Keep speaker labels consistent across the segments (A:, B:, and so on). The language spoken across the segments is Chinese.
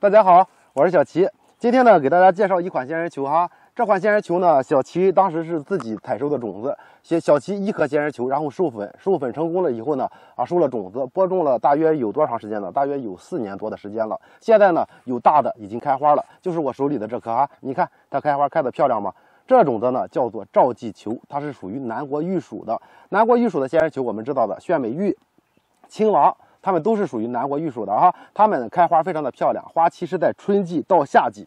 A: 大家好，我是小齐。今天呢，给大家介绍一款仙人球哈。这款仙人球呢，小齐当时是自己采收的种子，小齐1颗仙人球，然后授粉成功了以后呢，收了种子，播种了大约有多长时间呢？大约有4年多的时间了。现在呢，有大的已经开花了，就是我手里的这颗哈，你看它开花开得漂亮吗？这种的呢叫做赵继球，它是属于南国玉属的。南国玉属的仙人球，我们知道的炫美玉、青王。它们都是属于南国玉属的哈，它们开花非常的漂亮，花期是在春季到夏季，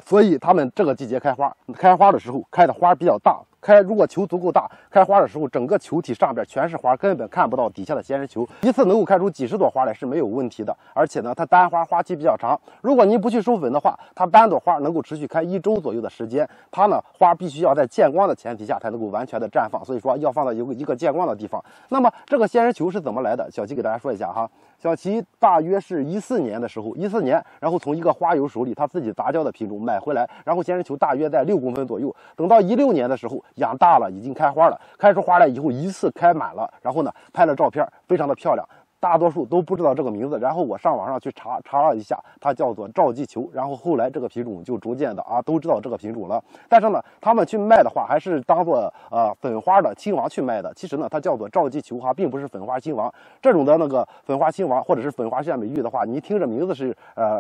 A: 所以它们这个季节开花，开花的时候开的花比较大，如果球足够大，开花的时候整个球体上边全是花，根本看不到底下的仙人球，一次能够开出几十朵花来是没有问题的。而且呢，它单花花期比较长，如果您不去授粉的话，它单朵花能够持续开1周左右的时间。它呢花必须要在见光的前提下才能够完全的绽放，所以说要放到一个见光的地方。那么这个仙人球是怎么来的？小齐给大家说一下哈。小齐大约是14年的时候，14年，然后从一个花友手里他自己杂交的品种买回来，然后仙人球大约在6公分左右。等到16年的时候，养大了，已经开花了，开出花来以后一次开满了，然后呢拍了照片，非常的漂亮。大多数都不知道这个名字，然后我上网上去查了一下，它叫做赵继球，然后后来这个品种就逐渐的都知道这个品种了。但是呢，他们去卖的话，还是当做粉花的亲王去卖的。其实呢，它叫做赵继球哈，并不是粉花亲王。这种的那个粉花亲王或者是粉花炫美玉的话，你听着名字是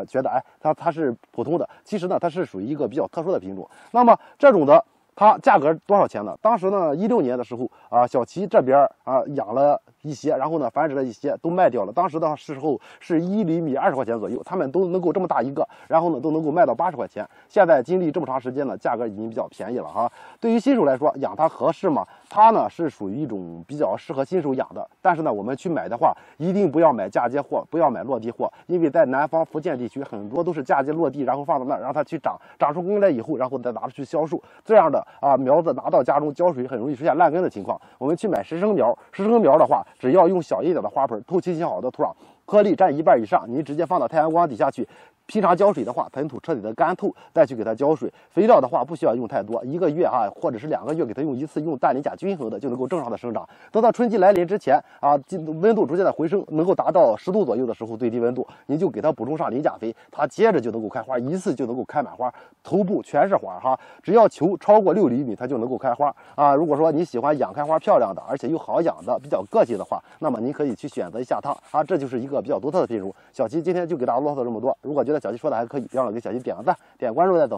A: 觉得它是普通的，其实呢它是属于一个比较特殊的品种。那么这种的。它价格多少钱呢？当时呢，16年的时候小齐这边养了一些，然后呢繁殖了一些，都卖掉了。当时的时候是1厘米20块钱左右，他们都能够这么大一个，然后呢都能够卖到80块钱。现在经历这么长时间呢，价格已经比较便宜了哈。对于新手来说，养它合适吗？它呢是属于一种比较适合新手养的，但是呢，我们去买的话，一定不要买嫁接货，不要买落地货，因为在南方福建地区很多都是嫁接落地，然后放到那儿让它去长出根来以后，然后再拿出去销售，这样的苗子拿到家中浇水很容易出现烂根的情况。我们去买实生苗，实生苗的话，只要用小一点的花盆，透气性好的土壤，颗粒占1半以上，您直接放到太阳光底下去。平常浇水的话，盆土彻底的干透，再去给它浇水。肥料的话不需要用太多，1个月或者是2个月给它用1次，用氮磷钾均衡的就能够正常的生长。等到春季来临之前温度逐渐的回升，能够达到10度左右的时候，最低温度，您就给它补充上磷钾肥，它接着就能够开花，一次就能够开满花，头部全是花哈。只要球超过6厘米，它就能够开花如果说你喜欢养开花漂亮的，而且又好养的，比较个性的话，那么您可以去选择一下它这就是一个比较独特的品种。小齐今天就给大家啰嗦这么多，如果觉得小齐说的还可以，别忘了给小齐点个赞，点关注再走。